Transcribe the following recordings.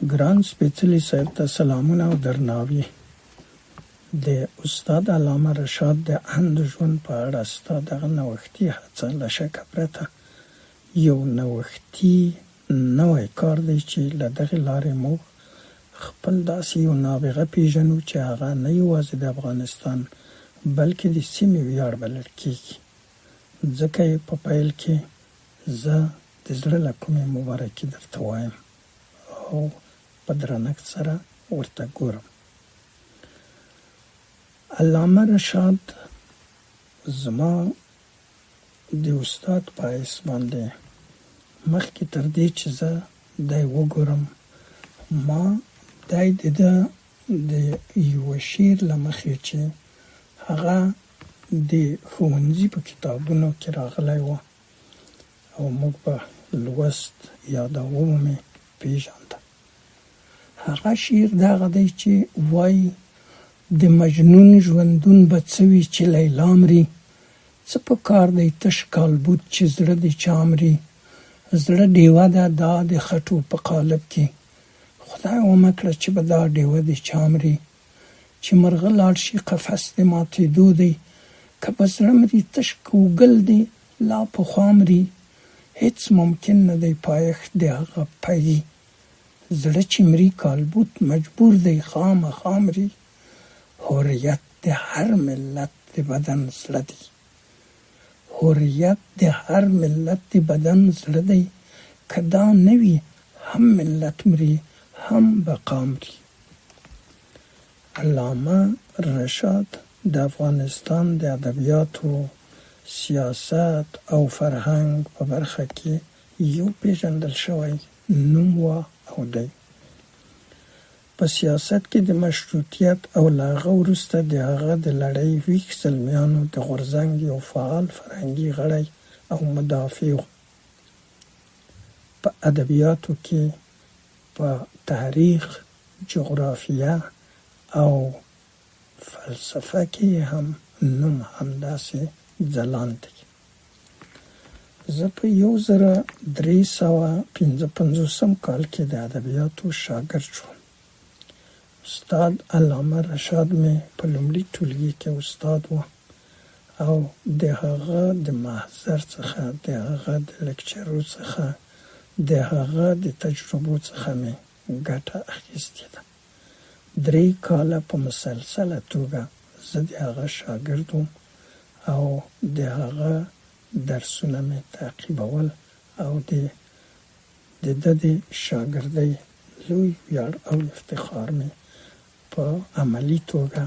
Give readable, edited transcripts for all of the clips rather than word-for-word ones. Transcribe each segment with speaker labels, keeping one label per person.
Speaker 1: ګران سپېڅلي صاحب ته سلامونه او درناوي. د استاد علامه رشاد د اند ژوند په اړه ستا دغه نوښتي هڅه له شکه پرته یو نوښتي نوی کار دی چې له دغې لارې موږ خپل داسې یو نابغه پیژنو چې هغه نه یوازې د افغانستان بلکې د سیمې ویاړ بلل کېږي. ځکه یې په پیل کې زه د زړه له کومې مبارکي درته وایم او په درنښت سره ورته ګورم. علامه رشاد زما د استاد په حیث باندې مخکې تر دې چې زه دی وګورم، ما دی د یوه شعر له مخې چې هغه د ښوونځي په کتابونو کې راغلی و او موږ به لوست یادوو مې پیژانده. هغه شعر دغه دی چې وایي: د مجنون ژوندون به څه وي چې لیلا مري، څه په کار دی تش کالبوت چې زړه د چا مري، زړه ډیوه ده دا د خټو په قالب کې، خدای ومه کړه چې به دا ډیوه د چا مري، چې مرغه لاړ شي قفس د ماتېدو دی، که به زړه مري تش کوګل دی لا پخوا مري، هېڅ ممکن نه دی پایښت د هغه پی، زړه چې مري کالبوت مجبور دی خامخا مري، حریت د هر ملت د بدن زړه دی، حریت د هر ملت د بدن زړه دی، که دا نه وي هم ملت مري هم بقا مري. علامه رشاد د افغانستان د ادبیاتو، سیاست او فرهنګ په برخه کې یو پیژندل شوی نوم و او دی. په سیاست کې د مشروطیت او له هغه وروسته د هغه د لړۍ ویښ زلمیانو د غورځنګ یو فعال فرهنګي غړی او مدافع و. په ادبیاتو کې په تاریخ، جغرافیه او فلسفه کې هم نوم همداسې ځلانده دی. زه په 1355 کال کې د ادبیاتو شاګرد شوم. استاد علامه رشاد مې په لومړي ټولګي کې استاد و او د هغه د محضر څخه، د هغه د لکچرو څخه، د هغه د تجربو څخه مې ګټه اخیستې ده. 3 کاله په مسلسله توګه زه د هغه شاګرد وم او د هغه درسونه مې تعقیبول او د د شاګردۍ لوی ویاړ او افتخار مې په عملي توګه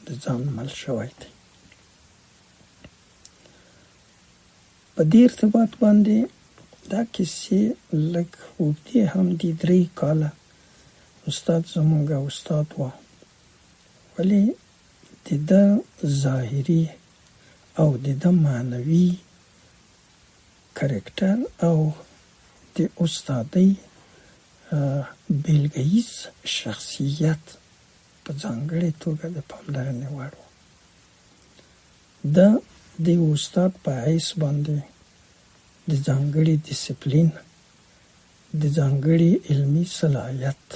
Speaker 1: د ځان مل شوی دی. په دې ارتباط باندې دا کیسې لږ اوږدې هم دي. 3 کاله استاد زموږ استاد و، ولی د ده ظاهري او د ده معنوي کرکټر او د استادۍ بیلګه‌ییز شخصیت په ځانګړې توګه د پاملرنې وړ و. ده د استاد په حیث باندې د ځانګړي ډیسپلین، د ځانګړي علمي صلاحیت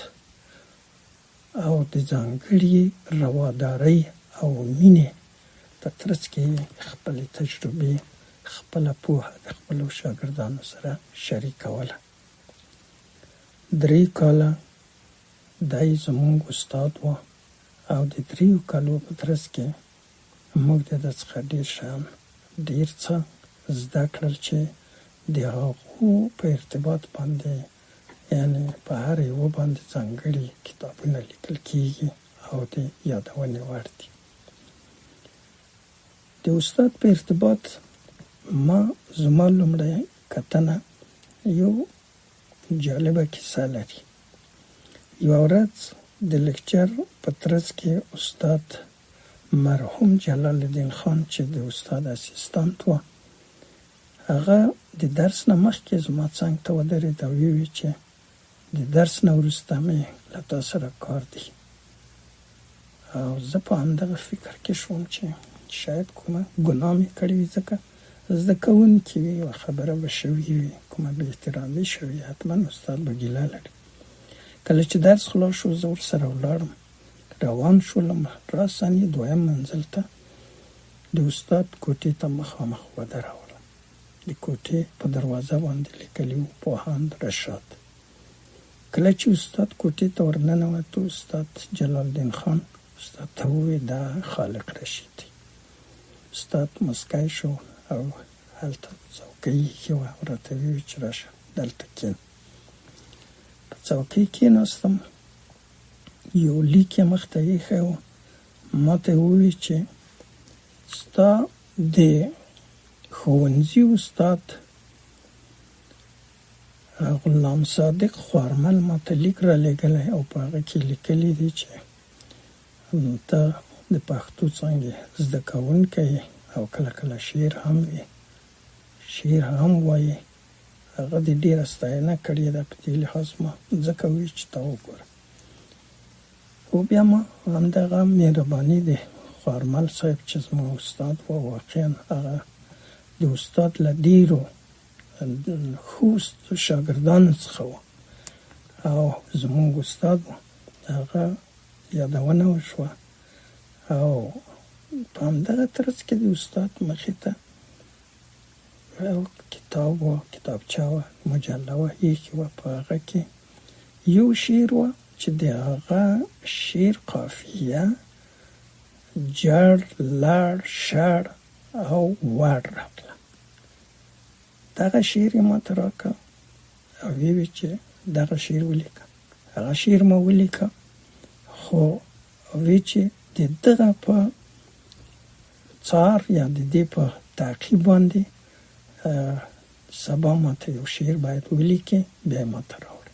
Speaker 1: او د ځانګړي روادارۍ او مینې په ترڅ کې خپلې تجربې، خپله پوهه د خپلو شاګردانو سره شریکوله. 3 کاله دی زموږ استاد و او د 3 کالو په ترڅ کې موږ د ده څخه ډېر شیان، ډېر څه زده کړل چې د هغو په ارتباط باندې، یعنې په هر یوه باندې ځانګړي کتابونه لیکل کېږي او د یادونې وړ دي. د استاد په ارتباط زما لومړی کتنه یو جالبه کیسه لري. یوه ورځ د لکچر په ترڅ کې استاد مرحوم جلال الدین خان چې د استاد اسیستانت و، هغه د درس نه مخکې زما څنګ ته ودرېد او ویې چې د درس نه وروسته مې له تا سره کار دی. او زه په همدغه فکر کې شوم چې شاید کومه ګناه مې کړې وي، ځکه زده کوونکي وي، یوه خبره به شوې وي، کومه بې احترامي شوې، حتما استاد به ګیله لري. کله چې درس خلاص شو زه ورسره ولاړم، روان شولم راسن یې دویم منزل ته د استاد کوټې ته مخامخ ودرولم. د کوټې په دروازه باندې لیکلي و پوهاند رشاد. کله چې استاد کوټې ته ورننوتو استاد جلال الدین خان استاد ته وویل دا خالق رشید دی. استاد مسکی شو او هلته څوکۍ ایښې وه، راته وویل چې راشه دلته کښېنه. په څوکۍ کښېناستم، یو لیک یې مخته ایښی و. ما ته یې وویل چې ستا د ښوونځي استاد غلام صادق خوارمل ما ته لیک را لېږلی او په هغه کې لیکلي دي چې ته د پښتو څانګې زده کوونکی او کله کله شعر هم وي، شعر هم وایي. هغه دې ډېره ستاینه کړې ده، په دې لحاظ ما ځکه وویل چې ته وګوره. خو بیا ما همدغه مهرباني د خوارمل صاحب چې زما استاد و، واقعا هغه د استاد له ډېرو ښو شاګردانو څخه و او زموږ استاد و، هغه یادونه وشوه او په همدغه ترڅ کې د استاد مخې ته کتاب و، کتابچه وه، مجله وه ایښې وه. په هغه کې یو شعر و چې د هغه شعر قافیه جړ، لړ، شړ او وړ راغله. دغه شعر یې ما ته راکړه او ویې چې دغه شعر ولیکه. هغه شعر ما ولیکه، خو وی چې د دغه په څار یا د دې په تعقیب باندې سبا ما ته یو شعر باید ولیکي، بیا ما ته راوړي.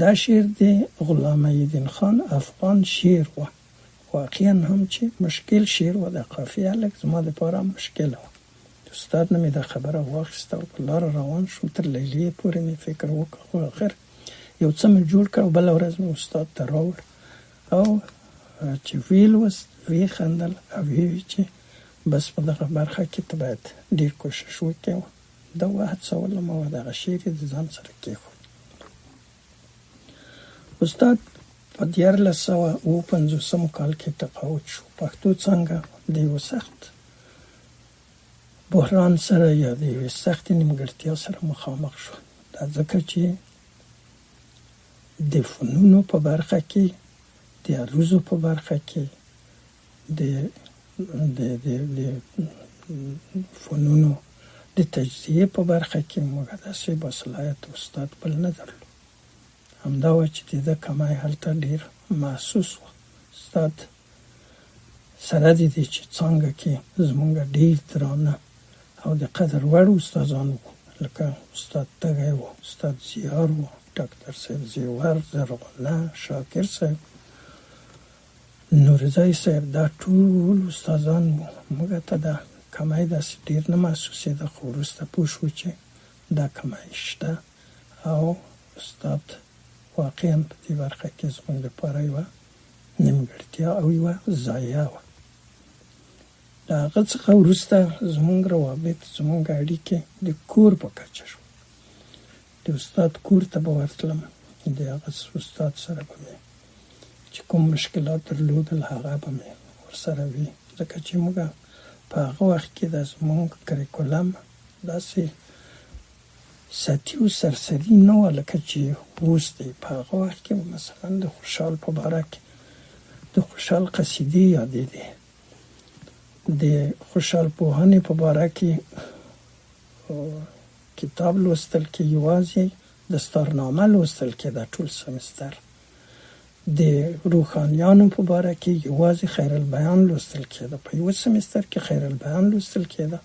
Speaker 1: دا شعر د غلام محیالدین خان افغان شعر و، واقعا هم چې مشکل شعر و، د قافیه لږ زما دپاره مشکله وه. استاد نه مې دا خبره واخیسته او په لاره روان شوم، تر لیلیې پورې مې فکر وکړ، خو آخر یو څه مې جوړ کړ او بله ورځ مې استاد ته راوړ او چې ویې لوست ویې خندل او ویې چې بس په دغه برخه کې ته باید ډېر کوشش وکړې. دا وهڅولم او دغه شعر یې د ځان سره کېښود. استاد په 1959 کال کې تقاعد شو. پښتو څانګه د یو سخت بحران سره یا د یوې سختې نیمګړتیا سره مخامخ شو. دا ځکه چې د فنونو په برخه کې، د عروضو په برخه کې، د فنونو د تجزیې په برخه کې موږ داسې باصلاحیت استاد بل نه درلود. همدا وه چې د ده کمی هلته ډېر محسوس و. استاد سره د دې چې څانګه کې زموږ ډېر درانه او د قدر وړ استادان وو، لکه استاد تږی و، استاد زیار و، ډاکټر صاحب زیور، زرغونه، شاکر صاحب، نورزی صاحب، دا ټول استادان وو. موږ ته دا کمی داسې ډېر نه محسوسېده، خو وروسته پوه شو چې دا کمی شته او استاد واقعا په دې برخه کې زموږ لپاره یوه نیمګړتیا او یوه ضایعه وه. له هغه څخه وروسته زموږ روابط، زموږ اړیکې د کور په کچه شو. د استاد کور ته به ورتلم، د هغه استاد سره به مې چې کوم مشکلات درلودل هغه به مې ورسره وي، ځکه چې موږ په هغه وخت کې د زموږ کریکولم داسې سطحي او سرسري نه وه لکه چې اوس دی. په هغه وخت کې مثلا د خوشحال په باره کې د خوشحال قصیدې یادېدې، د خوشحال پوهنې په باره کې کتاب لوستل کې یوازې دستارنامه لوستل کېده ټول سمستر، د روحانیانو په باره کې یوازې خیر البیان لوستل کېده. په یو سمستر کې خیر البیان لوستل کېده،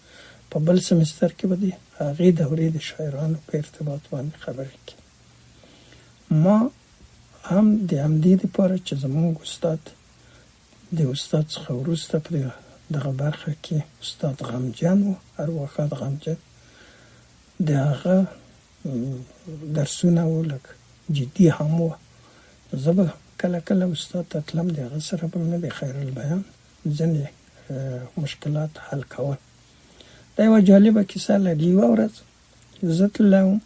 Speaker 1: په بل سمستر کې به د هغې دورې د شاعرانو په ارتباط باندې خبرې کې. ما هم د همدې دپاره چې زموږ استاد د استاد څخه وروسته په دغه برخه کې استاد غمجن و، ارواښاد غمجن، د هغه درسونه و لږ جدي هم و. زه به کله کله استاد ته تلم، د هغه سره به مې د خیر البیان ځینې مشکلات حل کول. دا یوه جالبه کیسه لري. یوه ورځ زه تللی وم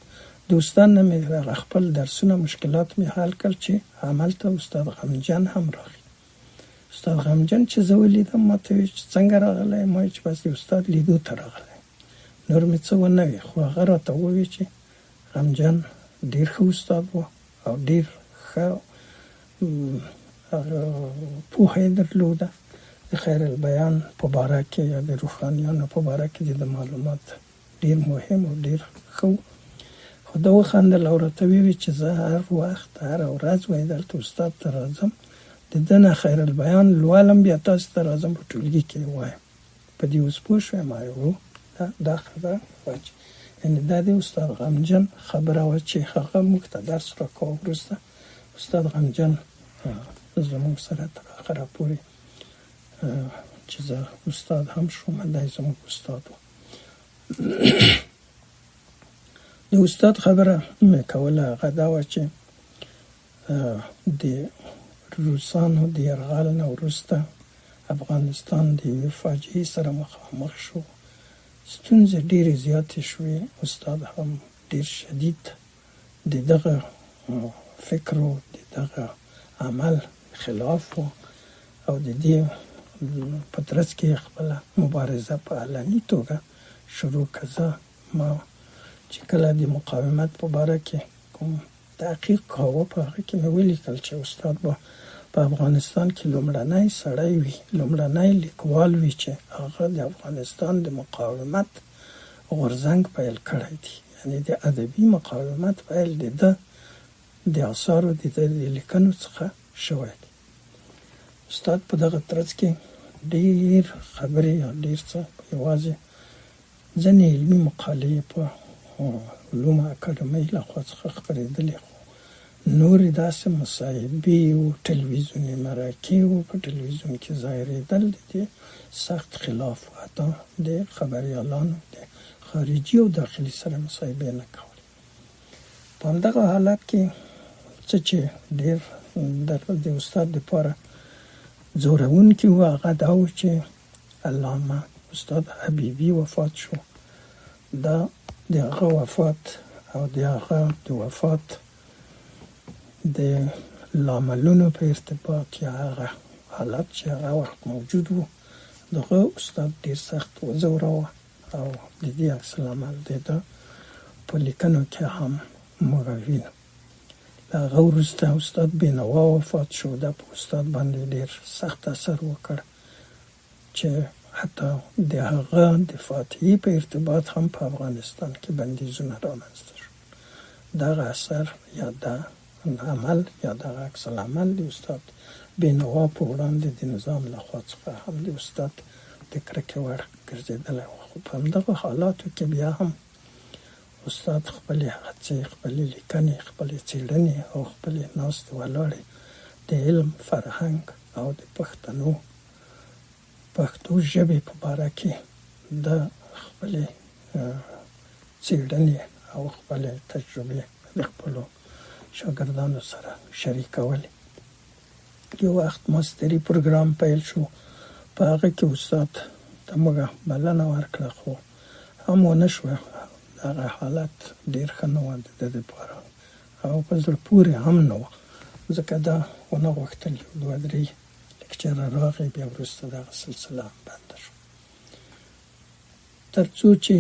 Speaker 1: دوستان نه مې خپل درسونه مشکلات مې حل کړ چې عمل ته استاد غمجن هم راغی. استاد غمجن چې زه ولیدم ما ته ویل چې څنګه راغلی؟ ما چې بس د استاد لیدو ته راغلی. نور مې څه ونه وی، خو هغه راته ووی چې غمجن ډېر ښه استاد و او ډېر ښه پوهه یې درلوده د خیر البیان په باره کې یا د روحانیانو په باره کې د معلومات ډېر مهم او ډېر ښه و. خو ده وخندل او راته ویل چې زه هر وخت هره ورځ دلته استاد ته راځم، د ده نه خیر البیان لولم، بیا تاسو ته راځم په ټولګي کې وایم. په دې اوس پوه شوم. دا خبره وه چې یعنې دا د استاد غمجن خبره وه چې هغه موږ ته درس راکاوه. وروسته استاد غمجن زموږ سره تر اخره پورې چې زه استاد هم شوم، دی زموږ استاد و. د استاد خبره مې کوله هغه دا وه چې د روسانو د یرغل نه وروسته افغانستان د یوې فاجعې سره مخامخ شو. ستونزې ډېرې زیاتې شوې. استاد هم ډېر شدید د دغه فکر و د دغه عمل خلاف و او د دې په ترڅ کې خپله مبارزه په علني توګه شروع کړه. ما چې کله د مقاومت په باره کې کوم تحقیق کاوه په هغه کې مې ولیکل چې استاد به په افغانستان کې لومړنی سړی وي، لومړنی لیکوال وي چې هغه د افغانستان د مقاومت غورځنګ پیل کړی دی. یعنې د ادبي مقاومت پیل د اثارو د لیکنو څخه شوی دی. استاد په دغه ترڅ کې ډېر خبرې یا ډېر څه یوازې ځینې علمي مقالې په علومو اکاډمۍ لخوا څخه خپرېدلې، خو نورې داسې مصاحبې و، ټلویزیوني مرکې و، په ټلویزیون کې ظاهرېدل د دې سخت خلاف و. حتی د خبریالانو د خارجي او داخلي سره مصاحبې نه کولې. په همدغه حالت کې څه چې ډېر د استاد دپاره ځورونکي و هغه دا و چې علامه استاد حبیبي وفات شو. دا د هغه وفات او د هغه د وفات د لاملونو په ارتباط یا هغه حالت چې هغه وخت موجود و دغه استاد ډېر سخت وځوراوه او د دې عکس العمل د ده په لیکنو کې هم موږ وینو. له هغه وروسته استاد بینوا وفات شو. دا په استاد باندې ډېر سخت اثر وکړ چې حتی د هغه د فاتحې په ارتباط هم په افغانستان کې بندیزونه رامنځته شو. دغه اثر یا دا عمل یا دغه عکس العمل د استاد بینوا په وړاندې د نظام لخوا څخه هم د استاد د کرکې وړ ګرځېدلی و. خو په همدغه حالاتو کې بیا هم استاد خپلې هڅې، خپلې لیکنې، خپلې څېړنې او خپلې ناستې ولاړې د علم، فرهنګ او د پښتو ژبې په باره کې د خپلې څېړنې او خپلې تجربې د خپلو شاګردانو سره شریکولې. یو وخت ماستري پروګرام پیل شو. په هغه کې استاد ته موږ بلنه ورکړه، خو هم ونه شوه. هغه حالت ډېر ښه نه و د ده دپاره او په زړه پورې هم نه و، ځکه دا ونه غوښتل یو دوه درې لیکچره راغی، بیا وروسته دغه سلسله هم بنده شو. تر څو چې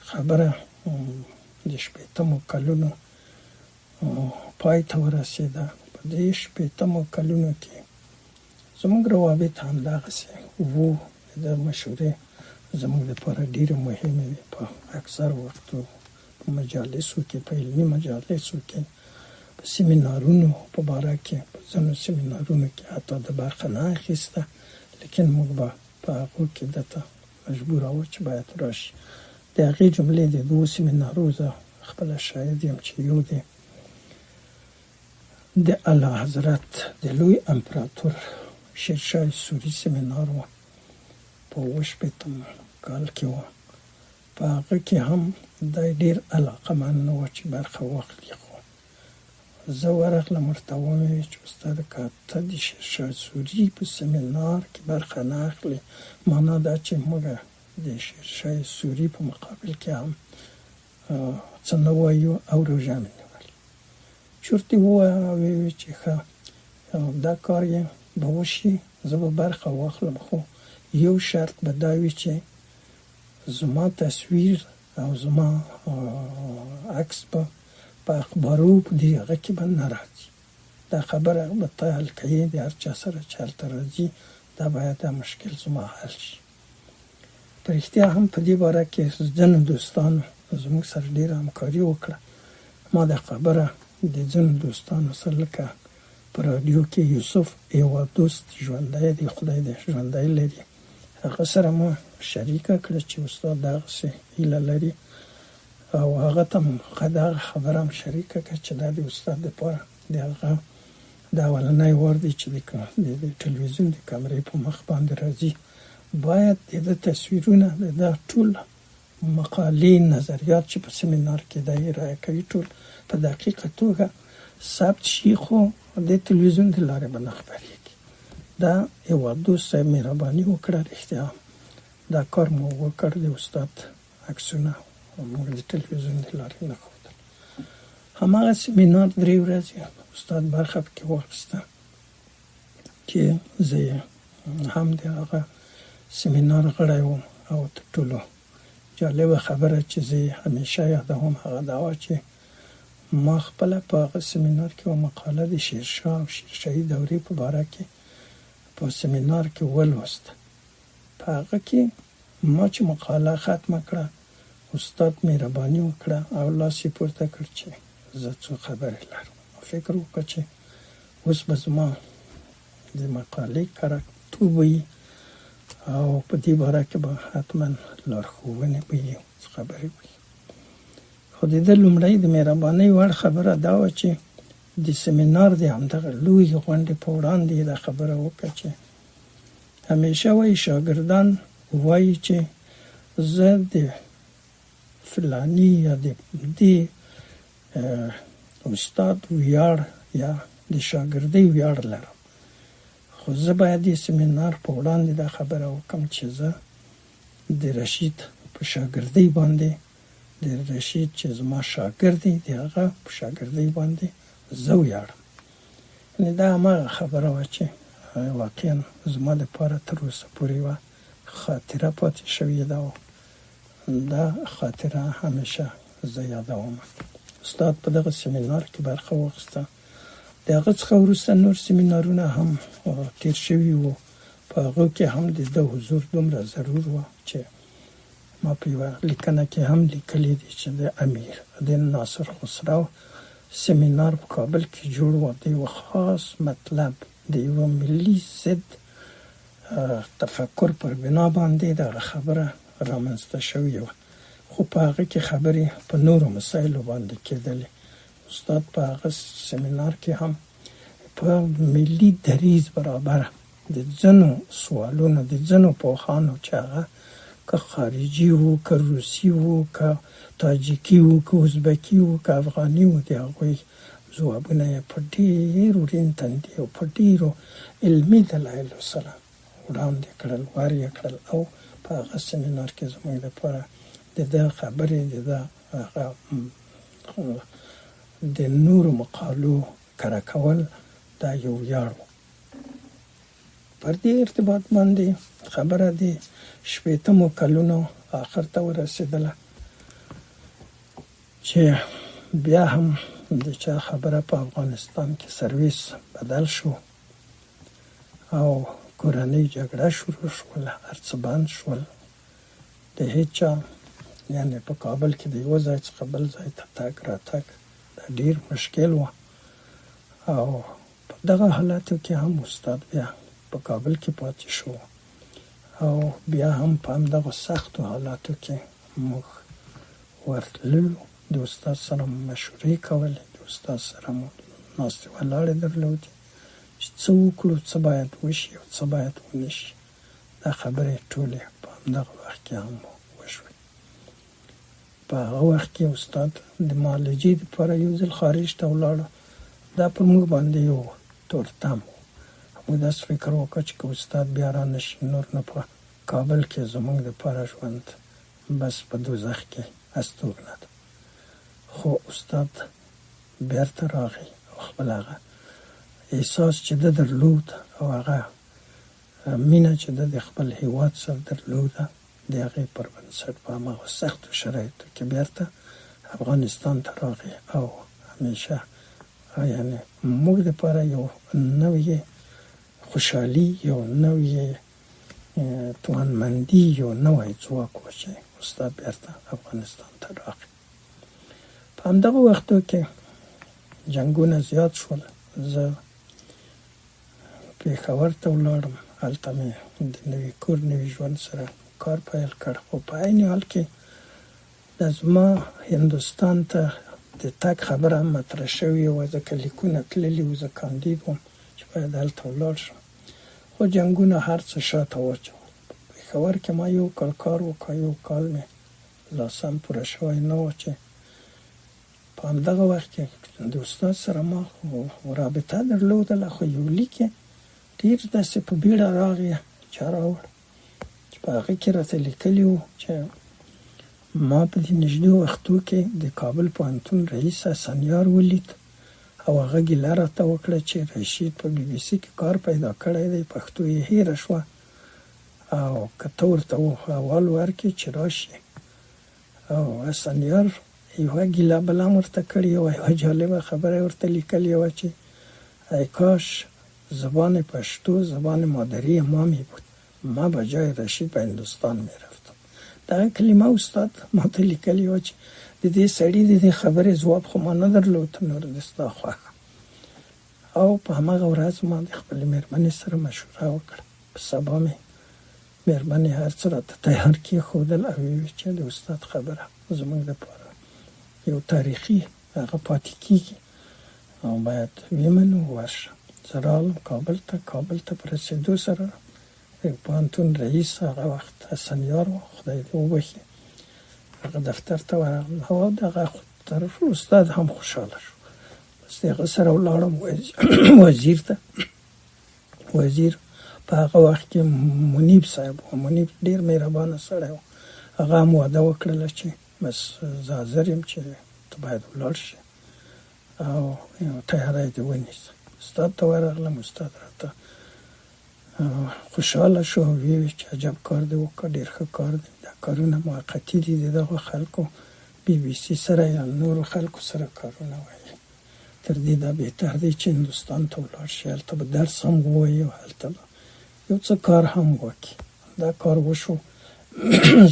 Speaker 1: خبره د 80 کلونو پای ته ورسېده. په دې 80 کلونو کې زموږ روابط همدغسې وو. د مشورې زموږ لپاره ډېرې مهمې وې. په اکثر وختو په مجالسو کې، په علمي مجالسو کې، په سیمینارونو په باره کې، په ځینو سیمینارونو کې حتی د برخه نه اخیسته، لیکن موږ به په هغو کې دته مجبوروو چې باید راشي. د هغې جملې د 2 سیمینارو زه خپله شاهد یم چې یو دی د اعلی حضرت د لوی امپراتور شیرشاه سوري سیمینار و، په 80 کال کې و. په هغه کې هم دی ډېر علاقمند نه و چې برخه واخلي. خو زه ورغلم ورته ومې چې استاده که ته د شیرشاه سوري په سیمینار کې برخه نه اخلي، معنا دا چې موږ د شیرشاه سوري په مقابل کې هم څه نه وایو او روژه مې نیولې. چورتې ووایي چې ښه دا کار یې به وشي، زه به برخه واخلم، خو یو شرط به دا وي چې زما تصویر او زما عکس به په اخبارو په دې هغه کې به نه راځي. دا خبره به ته حل کوې، د هر چا سره چې هلته راځي دا باید دا مشکل زما حل شي. په رښتیا هم په دې باره کې ځینو دوستانو زموږ سره ډېره همکاري وکړه. ما دا خبره د ځینو دوستانو سره لکه په رادیو کې یوسف یو دوست ژوندی دی، خدای دې ژوندی لري، هغه سره ما شریکه کړه چې استاد دغسې هیله لري او هغه ته هم دغه خبره هم شریکه کړه چې دا د استاد دپاره د هغه دا اولنی وار دی چې د تلویزیون د کامرې په مخ باندې راځي. باید د ده تصویرونه، د ده ټول مقالې، نظریات چې په سیمینار کې دا یې رایه کوي ټول په دقیقه توګه ثبت شي، خو د تلویزیون د لارې به نه خپرېږي. دا یو دوست صاحب مهرباني وکړه، رښتیا دا کار مو وکړ، د استاد عکسونه موږ د تلویزیون د لارې نه ښودل. هماغه سیمینار 3 ورځې استاد برخه پکې واخیسته چې زه هم د هغه سیمینار غړی وم او تر ټولو جالبه خبره چې زه همیشه یادوم هغه دا وه چې ما خپله په هغه سیمینار کې یوه مقاله د شیرشاه او شیرشاهي دورې په باره کې په سیمینار کې ولوسته. په هغه کې ما چې مقاله ختمه کړه، استاد مهرباني وکړه او لاس یې پورته کړ چې زه څو خبرې لرم. فکر وکړه چې اوس به زما د مقالې کرکټوب وي او په دې باره کې به حتما لارښوونې به وي، خبرې وي. خو د ده لومړی د مهربانۍ وړ خبره دا وه چې د سیمینار د همدغه لویې غونډې په وړاندې دا خبره وکړه چې همیشه وایي شاګردان وایي چې زه د فلانی یا د دې استاد ویاړ یا د شاګردۍ ویاړ لرم، خو زه باید د سیمینار په وړاندې دا خبره وکړم چې زه د رشید په شاګردۍ باندې، د رشید چې زما شاګرد دی د هغه په شاګردۍ باندې زه ویاړم. یعنې دا هماغه خبره وه چې واقعا زما لپاره تر اوسه پورې یوه خاطره پاتې شوې ده او دا خاطره همیشه زه یادوم. استاد په دغه سیمینار کې برخه واخیسته. د هغه څخه وروسته نور سیمینارونه هم تیر شوي وو، په هغو کې هم د ده حضور دومره ضرور وه چې ما په یوه لیکنه کې هم لیکلی دی چې د امیر د ناصر خسرو سیمینار په کابل کې جوړ و، د یوه خاص مطلب د یوه ملي ضد تفکر پر بنا باندې دغه خبره رامنځته شوې وه، خو په هغه کې خبرې په نورو مسایلو باندې کېدلې. استاد په هغه سیمینار کې هم په ملي دریځ برابر د ځینو سوالونو د ځینو پوهانو چې هغه که خارجي وو، که روسي وو، که تاجیکي وو، که ازبکي وو، که افغاني وو، د هغوی ځوابونه یې په ډېرو ټین تندي او په ډېرو علمي دلایلو سره وړاندې کړل، وار یې کړل او په هغه سیمینار کې زموږ لپاره د ده خبرې، د ده هغه د نورو مقالو کره کول دا یو ویاړ و. پر دې ارتباط باندې خبره د 80مو کلونو آخر ته ورسېدله چې بیا هم د چا خبره په افغانستان کې سرویس بدل شو او کورنۍ جګړه شروع شول، هر څه بند شول. د هیچ چا یعنې په کابل کې د یو ځای څخه بل ځای ته تګ راتګ دا ډېر مشکل و او په دغه حالاتو کې هم استاد بیا په کابل کې پاتې شو او بیا هم په همدغه سختو حالاتو کې موږ ورتللو، د استاد سره مشورې کولې، د استاد سره مو ناستې ولاړې درلودې چې څه وکړو، څه باید وشي او څه باید ونه شي. دا خبرې ټولې په همدغه وخت کې هم وشوې. په هغه وخت کې استاد د معالجې دپاره یو ځل خارج ته ولاړو. دا پر موږ باندې یو تورتم و. موږ داسې فکر وکړ چې که استاد بیا را نشي نور نه په کابل کې زموږ دپاره ژوند بس په دوزخ کې استوګنه ده. خو استاد بیرته راغی او خپل هغه احساس چې ده درلود او هغه مینه چې ده د خپل هیواد سره درلوده د هغې پر بنسټ په هماغه سختو شرایطو کې بیرته افغانستان ته راغی او همیشه یعنې موږ دپاره یو نوې خوشحالي یو نوې توانمندي یو نوی ځواک و چې استاد بیرته افغانستان ته راغی. په همدغه وختو کې جنګونه زیات شول. زه پېښور ته ولاړم، هلته مې د نوي کور نوي ژوند سره کار پیل کړ، خو په عین حال کې زما هندوستان ته د تګ خبره مطرح شوې وه، ځکه لیکونه تللي وو، زه کاندید وم چې باید هلته ولاړ شم، خو جنګونه هر څه شاته واچول. پېښور کې ما یو کال کار وکړ، یو کال مې لا سم پوره شوی نه و چې په همدغه وخت کې د استاد سره ما رابطه درلودله، خو یو لیک یې ډېر داسې په بیړه راغی چا راوړ چې په هغه کې راته لیکلي وو چې ما په دې نږدې وختو کې د کابل پوهنتون رئیس حسنیار ولید او هغه ګیله راته وکړه چې رشید په بي بي سي کې کار پیدا کړی دی، پښتو یې هېره شوه او که ته ورته احوال ورکړې چې راشي. او حسنیار یوه ګیله بله هم ورته کړې وه، یوه جالبه خبره یې ورته لیکلې وه چې ای کاش زبان پشتو زبان مادری ما می بود، ما به جای رشید به هندوستان می رفتم. دغه کلمه استاد ما ته لیکلې وه چې د دې سړي د دې خبرې ځواب خو ما نه درلود، نور د ستا خوښه. او په هماغه ورځ ما د خپلې مېرمنې سره مشوره وکړه. په سبا مې مېرمنې هر څه راته تیار کېښودل او ویې چې د استاد خبره زموږ دپاره یو تاریخي هغه پاتې کېږي او باید ویمنو ورشه. زه راغلم کابل ته په رسېدو سره پوهنتون رئیس هغه وخت حسنیار و، خدای دې وبخي، هغه دفتر ته ورغلم او دغه طرف استاد هم خوشحاله شو. بس د هغه سره ولاړم وزیر ته. وزیر په هغه وخت کې منیب صاحب و، منیب ډېر مهربانه سړی و، هغه هم وعده وکړله چې بس زه حاضر یم چې ته باید ولاړ شې او تیاری دې ونیسه. استاد ته ورغلم، استاد راته خوشحاله شو او ویې چې عجب کار دې وکړه، ډېر ښه کار دی، دا کارونه موقتي دي، د دغو خلکو بي بي سي سره یا نورو خلکو سره کارونه وایي، تر دې دا بهتر دی چې هندوستان ته ولاړ شي، هلته به درس هم ووایي او هلته به یو څه کار هم وکړي. دا کار وشو.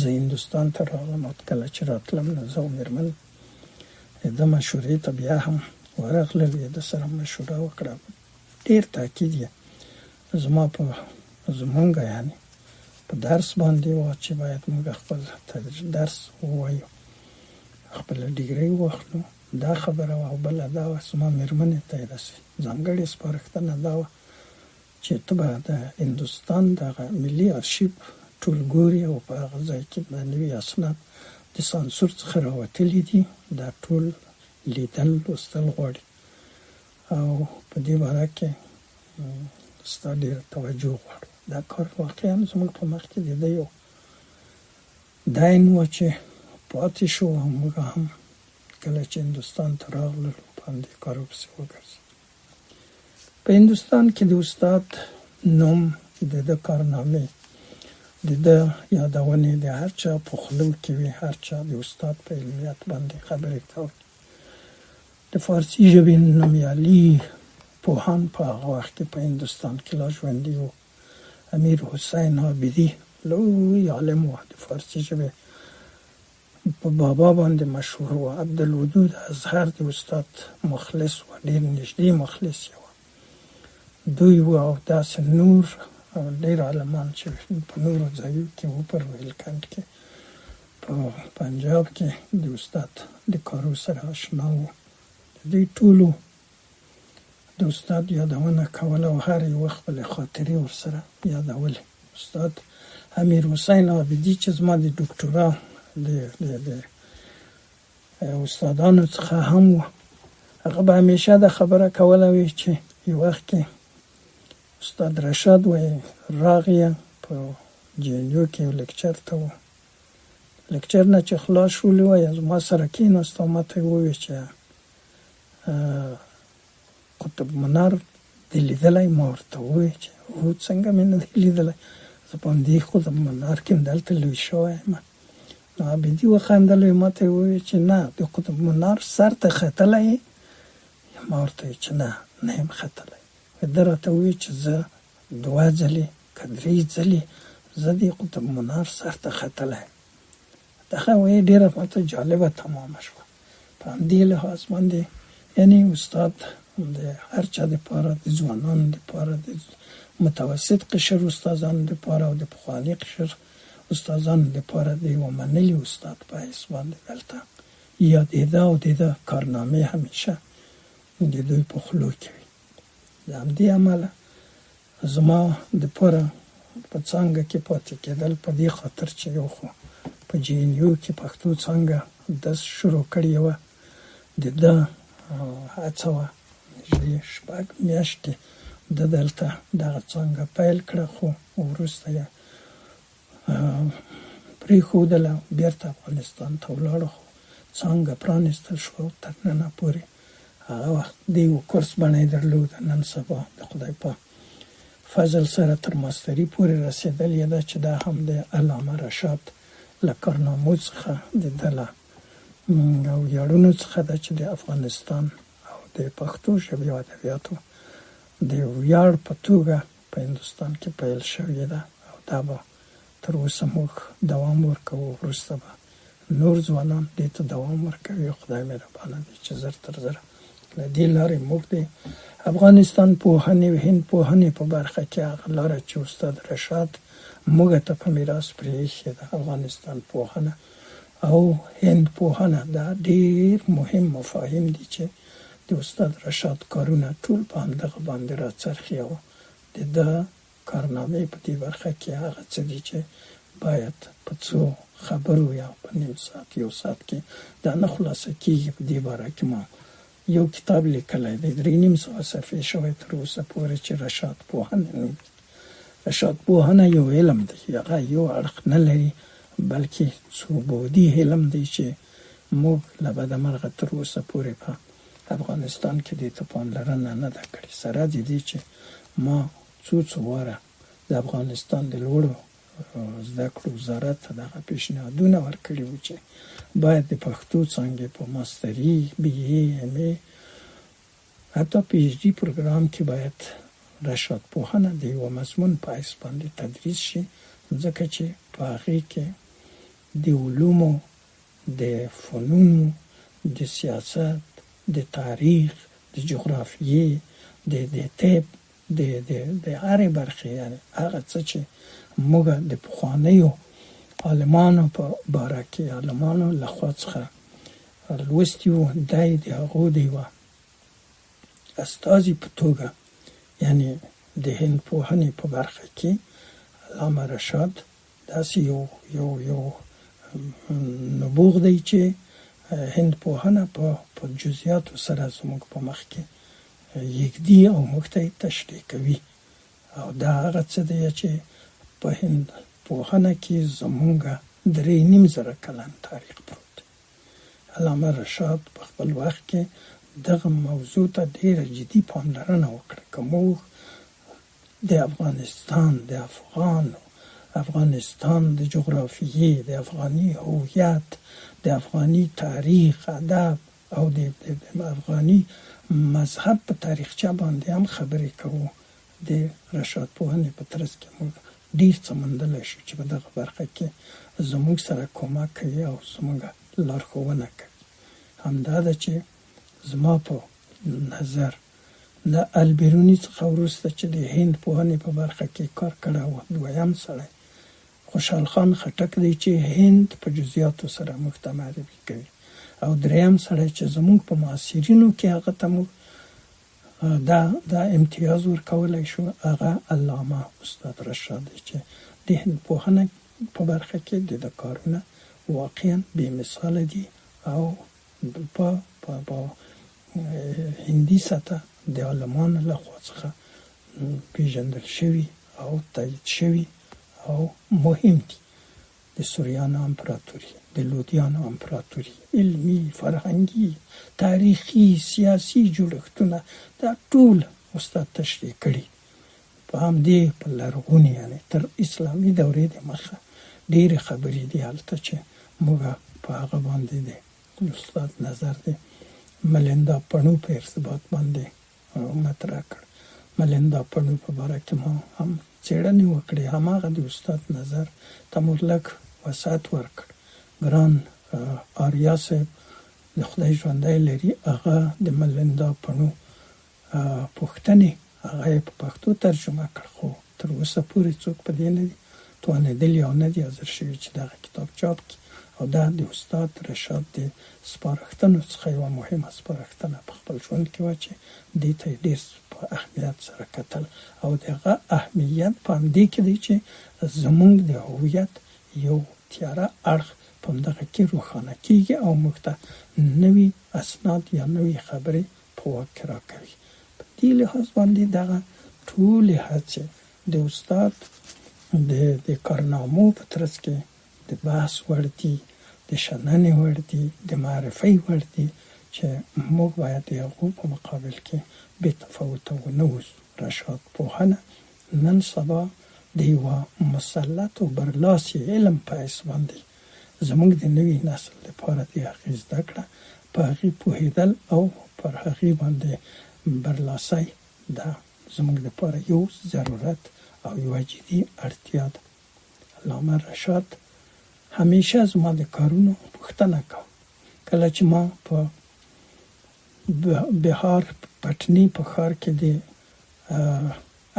Speaker 1: زه هندوستان ته راغلم او کله چې راتلم نو زه او مېرمن د مشورې ته بیا هم ورغلل، د سره مشوره وکړه. ډېر تاکید یې زمونږ یعنې په درس باندې و چې باید موږ خپل درس ووایو، خپله ډیګري واخلو. دا خبره وه. او بله دا وه زما مېرمنې ته یې داسې ځانګړې سپارښتنه دا وه چې ته به د هندوستان دغه ملي ارشیف ټول ګوري او په هغه ځای کې به نوي اسناد د سانسور څخه راوتلي دي، دا ټول لیدل لوستل غواړي او په دې باره کې ستا ډېره توجه غواړو. دا کار واقعا زموږ په مخ کې د ده یو دین و چې پاتې شو او موږ هم کله چې هندوستان ته راغللو په همدې کارو پسې وګرځېدو. په هندوستان کې د استاد نوم، د ده کارنامې، د ده یادونې د هر چا په خولو کې وي، هر چا د استاد په علمیت باندې خبرې کوي. د فارسي ژبې نومیالي پوهان په هغه وخت کې په هندوستان کې لا ژوندي وو. امیر حسین عابدي لوی عالم و، د فارسي ژبې په بابا باندې مشهور و. عبدالودود اظهر د استاد مخلص و، ډېر نږدې مخلص یې و. دوی و او داسې نور ډېر عالمان چې په نورو ځایو کې و، په روهیلکنډ کې، په پنجاب کې د استاد د کارو سره اشنا و. دوی ټولو د استاد یادونه کوله او هر یو خپلې خاطرې ورسره یادولې. استاد امیر حسین عابدي چې زما د ډاکټورا د استادانو څخه هم و، هغه به همیشه د خبره کوله وی چې یو وخت کې استاد رشاد وی راغی په جی ان یو کې یو لیکچر ته و لکچر نه چې خلاص شولو وای زما سره کېناست او ما ته وویل چې قطب منار دې لیدلی؟ ما ورته وویل چې هو څنګه مې نه دی لیدلی، زه په همدې قطب منار کې دلته لوی شوی یم. نو عابدي وخندل، ما ته وویل چې نه د قطب منار سر ته ختلی یې؟ ما ورته وویل چې نه یم ختلی. ده راته وویل چې زه 2 ځلې که 3 ځلې زه د قطب منار سر ته ختلی یم. دغه وایي ډېره ماته جالبه تمامه شوه. په همدې لحاظ باندې یعنی استاد د هر چا دپاره، د ځوانانو دپاره، د متوسط قشر استادانو دپاره او د پخواني قشر استادانو دپاره د یوه منلي استاد په حیث باندې دلته یادېده او د ده کارنامې همیشه د دوی په خولو کې وي. د همدې امله زما دپاره په څانګه کې پاتې کېدل په دې خاطر چې یو خو په جی ان یو کې پښتو څانګه درس شروع کړې وه، د ده هڅه وه نږدې 6 میاشتې ده دلته دغه څانګه پیل کړه، خو وروسته یې پرېښودله، بېرته افغانستان ته ولاړه، خو څانګه پرانېستل شوه او تر ننه پورې هغه وخت د یو کورس بڼه یې درلوده. نن سبا د خدای په فضل سره تر ماستري پورې رسېدلې ده چې دا هم د علامه رشاد له کارنامو څخه د ده له ویاړونو څخه ده چې د افغانستان او د پښتو ژبې او ادبیاتو د ویاړ په توګه په هندوستان کې پیل شوې ده او دا به تر اوسه موږ دوام ورکوو. وروسته به نور ځوانان دې ته دوام ورکوي. خدای مهربانه دی چې زر تر زره له دې لارې موږ د افغانستان پوهنې او هند پوهنې په برخه کې هغه لاره چې استاد رشاد موږ ته په میراث پرېښې ده، افغانستان پوهنه او هند پوهنه، دا ډېر مهم مفاهیم دي چې د استاد رشاد کارونه ټول په همدغه باندې راڅرخي او د ده کارنامې په دې برخه کې هغه څه دي چې باید په څو خبرو یا په نیم ساعت 1 ساعت کې دا نه خلاصه کېږي. په دې باره کې ما یو کتاب لیکلی دی 3.5 صفحې شوی تر اوسه پورې چې رشاد پوهنه نومي. رشاد پوهنه یو علم دی، هغه یو اړخ نه لري بلکې څو بعدي علم دی چې موږ له بدمرغه تر اوسه پورې په افغانستان کې دې ته پاملرنه نه ده کړې، سره د دې چې ما څو واره د افغانستان د لوړو زده کړو وزارت ته دغه پیشنهادونه ورکړي وو چې باید د پښتو څانګې په ماستري، بي اي، ام اي، حتی پی ایچ ډي پروګرام کې باید رشاد پوهنه د یوه مضمون په حیث باندې تدریس شي، ځکه چې په هغې کې د علومو، د فنونو، د سیاست، د تاریخ، د جغرافیې، د طب، د هرې برخې، یعنې هغه څه چې موږ د پخوانیو عالمانو په باره کې عالمانو له خوا څخه لوستي وو، دی د هغو د یوه استازي په توګه یعنې د هند پوهنې په برخه کې علامه رشاد داسې یو نبوغ دی چې هند پوهنه په جزئیاتو سره زموږ په مخ کې یږدي او موږ ته یې تشریح کوي. او دا هغه څه دی چې په هند پوهنه کې زموږ 3.5 کلن تاریخ پروت دی. علامه رشاد په خپل وخت کې دغه موضوع ته ډېره جدي پاملرنه وکړه که موږ د افغانستان، د افغانستان د جغرافیې، د افغاني هویت، د افغاني تاریخ، ادب او د افغاني مذهب په تاریخچه باندې هم خبرې کوو. د رشاد پوهنې په ترڅ کې موږ ډېر څه موندلی شو چې په دغه برخه کې زموږ سره کومک کوي او زموږ لارښوونه کوي. همدا ده چې زما په نظر د البیروني څخه وروسته چې د هند پوهنې په برخه کې کار کړی و، دویم سړی خوشحال خان خټک دی چې هند په جزئیاتو سره موږ ته معرفي کوي، او دریم سړی چې زموږ په معاصرینو کې هغه ته موږ دا امتیاز ورکولی شو هغه علامه استاد رشاد دی چې د هند پوهنه په برخه کې د ده کارونه واقعا بې مثاله دي او په هندي سطح د عالمانو له خوا څخه پیژندل شوي او تایید شوي او مهم دي. د سوریانو امپراتوري، د لودیانو امپراتوري، علمي، فرهنګي، تاریخي، سیاسي جوړښتونه دا ټول استاد تشریح کړي. په همدې په لرغوني یعنې تر اسلامي دورې د مخه ډېرې خبرې دي هلته چې موږ په هغه باندې د استاد نظر د ملندا پڼو په ارتباط باندې مطرح کړ. ملندا پڼو په باره کې ما هم څېړنې وکړې، هماغه د استاد نظر ته مو لږ وسعت ورکړ. ګران آریا صاحب د خدای ژوندی لري، هغه د ملندا پڼو پوښتنې هغه یې په پښتو ترجمه کړ، خو تر اوسه پورې څوک په دې نه دي توانېدلي او نه دي حاضر شوي چې دغه کتاب چاپ کړي. او دا د استاد رشاد د سپارښتنو څخه یوه مهمه سپارښتنه په خپل ژوند کې وه چې دې ته یې ډېر په اهمیت سره کتل. او د هغه اهمیت په همدې کې دی چې زموږ د هویت یو تیاره اړخ په همدغه کې روښانه کېږي او موږ ته نوي اسناد یا نوي خبرې په واک کې راکوي. په دې لحاظ باندې دغه ټولې هڅې د استاد د کارنامو په ترڅ کې د بحث وړ دي، د شننې وړ دي، د معرفۍ وړ دي چې موږ باید د هغو په مقابل کې بې تفاوته ونه اوسو. رشاد پوهنه نن سبا د یوه مسلط او برلاسي علم په حیث باندې زموږ د نوي نسل لپاره د هغې زده کړه، په هغې پوهېدل او پر هغې باندې برلاسۍ دا زموږ لپاره یو ضرورت او یوه جدي اړتیا ده. علامه رشاد همیشه زما د کارونو پوښتنه کوه. کله چې ما په بهار پټنی په ښار کې د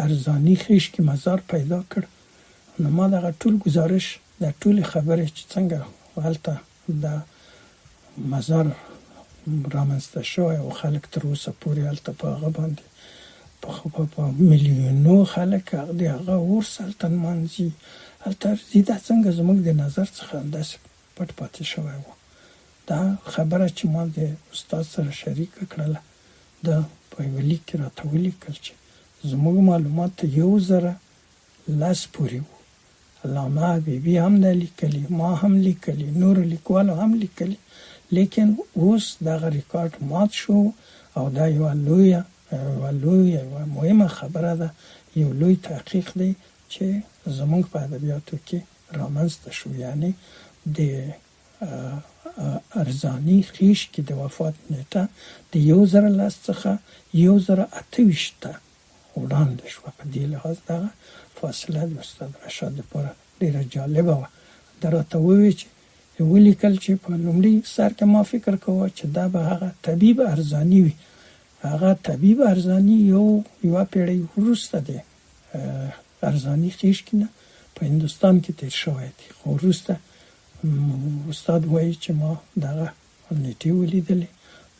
Speaker 1: ارزاني خیش کې مزار پیدا کړ، نو ما دغه ټول گزارش د ټولې خبرې چې څنګه هلته د مزار رامنځته شوی او خلک تر اوسه پورې هلته په هغه باندې په میلیونو خلک د هغه عرس هلته نمانځي، هلته ارزي. دا څنګه زموږ د نظر څخه همداسې پټ پاتې شوی و. دا خبره چې ما د استاد سره شریکه کړله، دا په یوه لیک کې راته ولیکل چې زموږ معلومات 1010 پورې وو. علامه حبیبي هم دا لیکلي، ما هم لیکلي، نورو لیکوالو هم لیکلي، لیکن اوس دغه ریکارډ مات شو او دا یوه مهمه خبره ده، یو لوی تحقیق دی چې زموږ په ادبیاتو کې رامنځته شو. یعنی د ارزاني خیش کې د وفات نیټه د 1010 څخه 1028 ته وړاندې شوه. په دې لحاظ دغه فاصله د استاد رشاد لپاره ډېره جالبه وه. دا راته وویل چې ولیکل چې په لومړي سر کې ما فکر کوه چې دا به هغه طبیب ارزاني وي. هغه طبیب ارزاني یوه پیړۍ وروسته دی ارزاني خیش کې نه په هندوستان کې تیر شوی دی، خو وروسته استاد وایي چې ما دغه نیټې ولیدلې،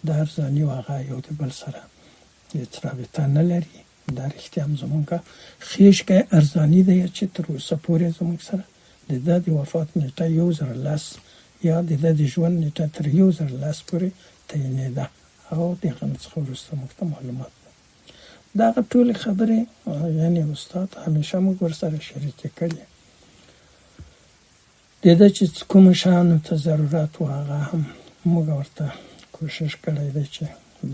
Speaker 1: د ارزاني او هغه یو د بل سره هېڅ رابطه نه لري. دا رښتیا هم زموږ خیش کې ارزاني دی چې تر اوسه پورې زموږ سره د ده د وفات نیټه 1010 یا د ده د ژوند نیټه تر 1010 پورې تعینېده او د هغه څخه وروسته موږ ته معلومات ده. دغه ټولې خبرې یعنې استاد همیشه موږ ورسره شریکې کړي. د ده چې کوم شیانو ته ضرورت و هغه هم موږ ورته کوشش کړی دی چې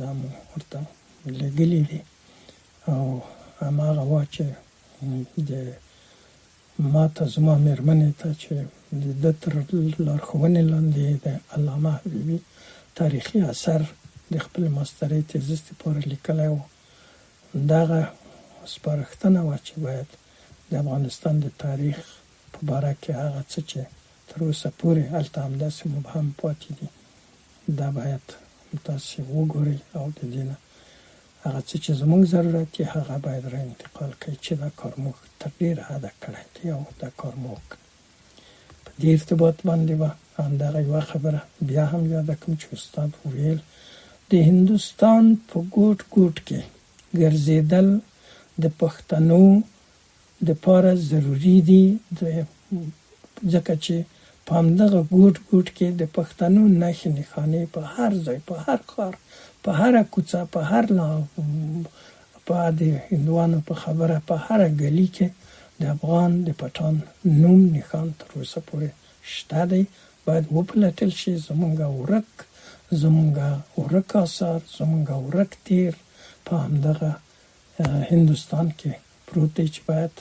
Speaker 1: دا مو ورته لېږلي دي. او هماغه وه چې د ما ته زما مېرمنې ته چې د ده تر لارښوونې لاندې د علامه حبیبي تاریخي اثر د خپل ماسترۍ تیزس لپاره لیکلی و. دغه سپارښتنه وه چې باید د افغانستان د تاریخ په باره کې هغه څه چې تر اوسه پورې هلته همداسې مبهم پاتې دي دا باید تاسې وګورئ او د دې نه هغه څه چې زموږ ضرورت یې هغه باید را انتقال کړئ چې دا کار موږ تر ډېره حده کړی دی او دا کار مو وکړ. په دې ارتباط باندې به همدغه یوه خبره بیا هم یاده کړم چې استاد وویل د هندوستان په ګوټ ګوټ کې ګرځېدل د پښتنو دپاره ضروري دي، ځکه چې په همدغه ګوټ ګوټ کې د پښتنو نښې نښانې په هر ځای، په هر ښار، په هره کوڅه، په هر په د هندوانو په خبره په هره ګلي کې د افغان د پټان نوم نښان تر اوسه پورې شته دی، باید وپلټل شي. زمونږ ورک آثار، زمونږ ورک تیر په همدغه هندوستان کې پروت دی چې باید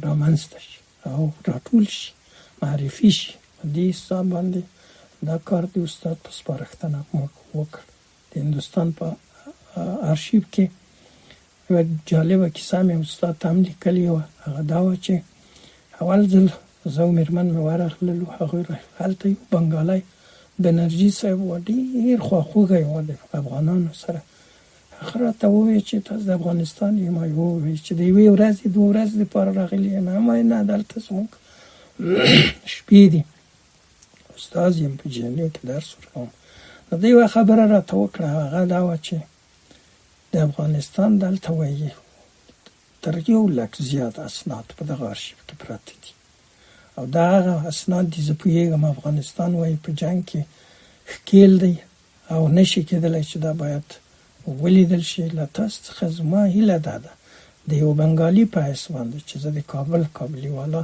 Speaker 1: رامنځته شي او راټول شي، معرفي شي. په دې حساب باندې دا کار د استاد په سپارښتنه موږ وکړ. د هندوستان په آرشیو کې یوه جالبه کیسه مې استاد ته هم لیکلې وه. هغه دا وه چې اول ځل زه او مېرمن مې ورغللو، هغوی هلته یو بنګالی بنرجي صاحب و، ډېر خواخوږی و د افغانانو سره. هغه راته وویل چې تاسو د افغانستان یې؟ ما وویل چې د یوې ورځې 2 ورځې دپاره راغلي یم. ما نه، دلته زموږ شپې دي، استاد یم، په جنیو کې درس ورکوم. نو دوی یوه خبره راته وکړه، هغه دا وه چې د افغانستان دلته وایي تر 100,000 زیات اسناد په دغه آرشیف کې پراته دي، او دا هغه اسناد دي زه پوهېږم افغانستان وایي په جنګ کې ښکېل دی او نشي کېدلی چې دا باید ولیدل شي. له تاسو څخه زما هیله دا ده د یو بنګالي په حیث باندې چې زه د کابلي والا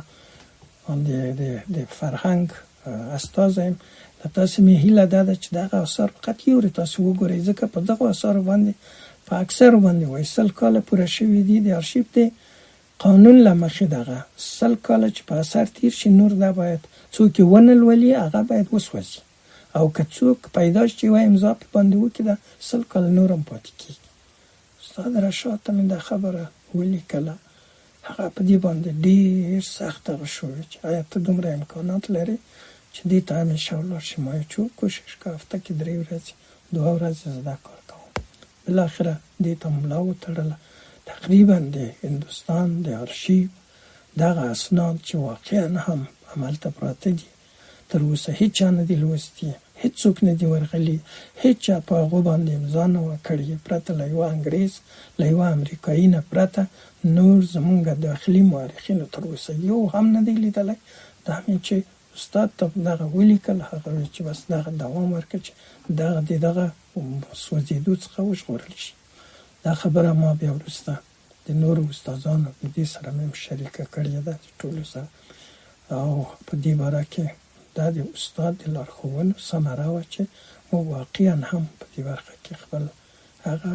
Speaker 1: د فرهنګ استازی یم، له تاسو مې هیله دا ده چې دغه آثار فقط یورې تاسو وګورئ، ځکه په دغو آثارو باندې په اکثرو باندې وایي 100 کاله پوره شوي دي. د آرشیف د قانون له مخې دغه 100 کاله چې په اثر تیر شي، نور دا باید څوک یې ونه لولي هغه باید وسوځي، او که څوک پیدا شي یوه امضا په باندې وکړي دا 100 کاله نور هم پاتې کېږي. استاد رشاد ته مې دا خبره ولیکله، هغه په دې باندې ډېر سخت هغه شوی چې آیا ته دومره امکانات لرې چې دې ته همیشه ولاړ شي. ما یې کوشش که هفته کې 3 ورځې 2 ورځې زه دا کار کوم. بالاخره دې ته ملا وتړله. تقریبا د هندوستان د آرشیو دغه اسناد چې واقعا هم همالته پراته دي، تر اوسه هیچ چا نه دي لوستي، هیڅوک نه دي ورغلي، هیچ چا په هغو باندې امضا نه وه کړې، پرته له یوه انګریز له یوه امریکایي نه پرته نور زمونږ داخلي مورخینو تر اوسه یو هم نه دی لیدلی. دا مې چې استاد ته دغه ولیکل، هغه ویل چې بس دغه دوام ورکړه چې دغه سوځېدو څخه وژغورل شي. دا خبره ما بیا وروسته د نورو استادانو د دې سره مې شریکه کړې ده ټولو سره، او په دې باره کې دا د استاد د لارښوونو ثمره وه چې موږ واقعا هم په دې برخه کې خپل هغه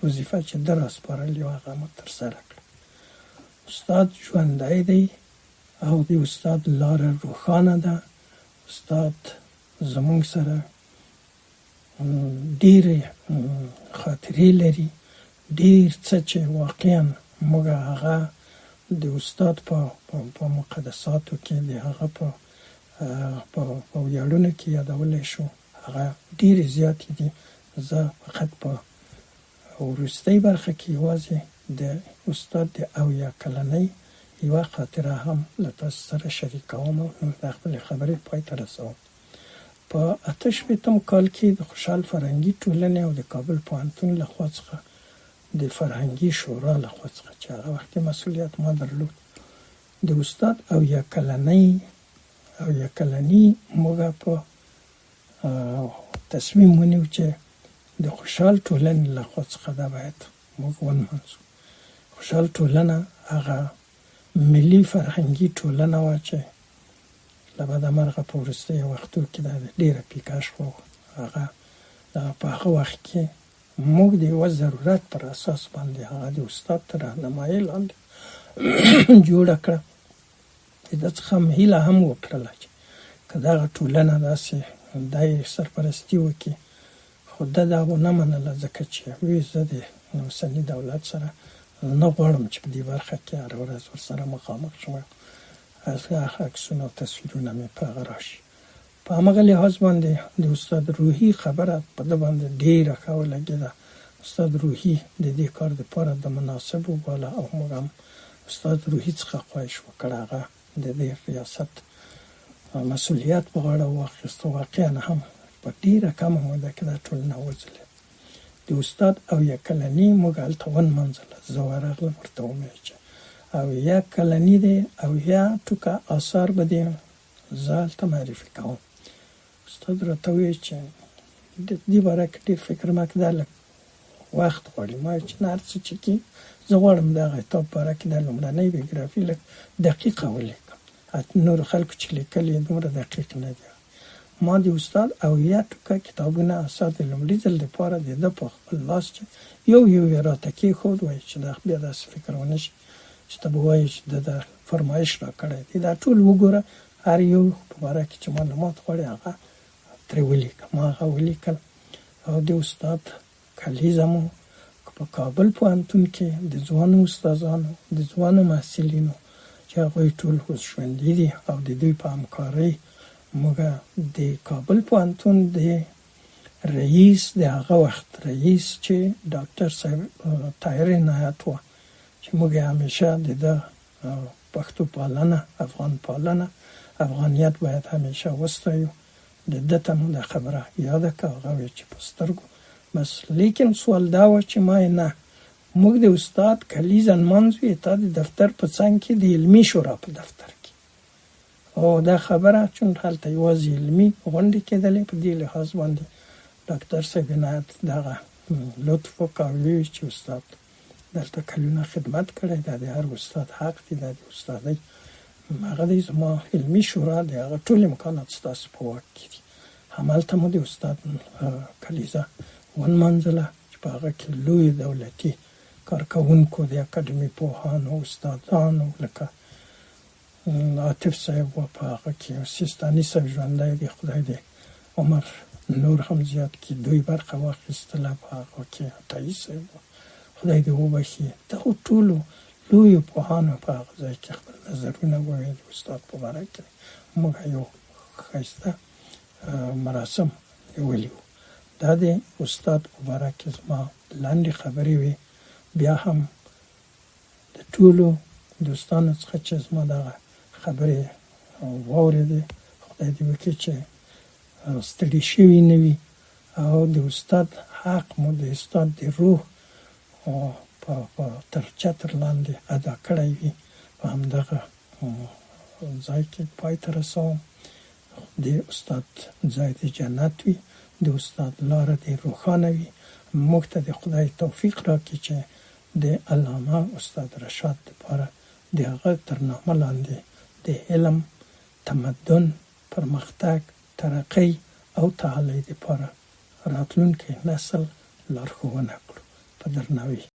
Speaker 1: وظیفه چې ده راسپارلې وه هغه مو ترسره کړه. استاد ژوندی دی او د استاد لاره روښانه ده. استاد زموږ سره ډېرې خاطرې لري، ډېر څه چې واقعا موږ هغه د استاد په مقدساتو کې د هغه په ویاړونو کې یادولی شو، هغه ډېرې زیاتې دي. زه فقط په وروستۍ برخه کې یوازې د استاد د 70 کلنۍ یوه خاطره هم له تاسو سره شریکوم او نور د خپلې خبرې پای ته رسوم. په 88 کال کې د خوشحال فرهنګي ټولنې او د کابل پوهنتون لخوا څخه د فرهنګي شورا لخوا څخه چې هغه وخت مسؤلیت ما درلود، د استاد 70 کلنۍ موږ په تصمیم ونیو چې د خوشحال ټولنې لخوا څخه دا باید موږ ونمانځو. خوشحال ټولنه هغه ملي فرهنګي ټولنه وه چې له بده مرغه په وروستیو وختو کې دا ډېره پیکه شوه. هغه په هغه وخت کې موږ د یوه ضرورت پر اساس باندې هغه د استاد تر رهنمایۍ لاندې جوړه کړه. د ده څخه هیله هم وکړله چې که دغه ټولنه داسې دی سرپرستي وکړي، خو ده دا ونه منله، ځکه چې وی زه د اوسني دولت سره نه غواړم چې په دې برخه کې هره ورځ ورسره مخامخ شم، عکسونه او تصویرونه مې په هغه راشي. په همغه لحاظ باندې د استاد روحي خبره په ده باندې ډېره ښه ولګېده. استاد روحي د دې کار دپاره د مناسب وباله او موږ هم استاد روحي څخه خواهش وکړ هغه د دې ریاست مسؤلیت په غاړه واخیسته. واقعا هم په ډېره کمه موده کې دا ټولنه وځلېده. د استاد 70 کلنۍ موږ هلته ونمانځله. زه ورغلم، ورته ومې چې 70 کلنۍ دی، 70 ټوکه آثار به دې زه هلته معرفي کوم. استاد راته وویل چې د دې باره کې ډېر فکر مه کوه، دا لږ وخت غواړي. ما چې نه هر څه چې زه غواړم دغه کتاب باره کې د لومړنۍ بیوګرافي لږ دقیقه ولیکم. نور خلکو چې لیکلي دومره دقیق نه دي. ما د استاد اویا ټوکه کتابونه اساس د لومړي ځل دپاره د ده په خپل لاس چې یو یې راته کېښود، وایي چې دا بیا داسې فکر ونه شي چې ته به وایې چې ده دا فرمایش راکړی دی. دا ټول وګوره، هر یو په باره کې چې معلومات غواړي هغه ترې ولیکه. ما هغه ولیکل او د استاد کلیزه مو په کابل پوهنتون کې د ځوانو استادانو د ځوانو محصلینو چې هغوی ټول اوس ژوندي دي او د دوی په همکارۍ موږ د کابل پوهنتون د رئیس د هغه وخت رئیس چې ډاکټر صاحب طاهر عنایت و چې موږ یې همیشه د ده پښتو پالنه، افغان پالنه، افغانیت باید همیشه وستایو. د ده ته مو دا خبره یاده که، هغه وی چې په سترګو بس. لیکن سوال دا و چې ما نه، موږ د استاد کلیزه نمانځو، تا د دفتر په څنګ کې د علمي شورا په دفتر کې، او دا خبره چون هلته یوازې علمي غونډې کېدلې، په دې لحاظ باندې ډاکټر صاحب عنایت دغه لطف وکړ او ویل چې استاد دلته کلونه خدمت کړی، دا د هر استاد حق دی، دا د استادۍ هغه دی. زما علمي شورا د هغه ټول امکانات ستاسو په واک کې دي. همالته مو د استاد کلیزه ونمانځله چې په هغه کې لوی دولتي کارکوونکو د اکاډمي پوهانو، استادانو لکه عاطف صاحب و، په هغه کې سیستاني صاحب ژوندی دی، خدای دې عمر نور هم زیات کړي، دوی برخه واخیستله. په هغه کې عطایي صاحب و، خدای دې وبخي. دغو ټولو لویو پوهانو په هغه ځای کې خپل نظرونه وویل. استاد په باره کې موږ یو ښایسته مراسم نیولي وو. دا د استاد په باره کې زما لاندې خبرې وې. بیا هم د ټولو دوستانو څخه چې زما دغه خبرې واورېدې، خدای دې وکړي چې ستړي شوي نه وي او د استاد حق مو د استاد د روح په تر چتر لاندې ادا کړی وي. په همدغه ځای کې پای ته رسوم. د استاد ځای د جنت وي، د استاد لاره دې روښانه وي. موږ ته د خدای توفیق راکړي چې د علامه استاد رشاد لپاره د هغه تر نامه لاندې د علم، تمدن، پرمختګ، ترقۍ او تعالی لپاره راتلونکی نسل لارښوونه کړو. په درناوي.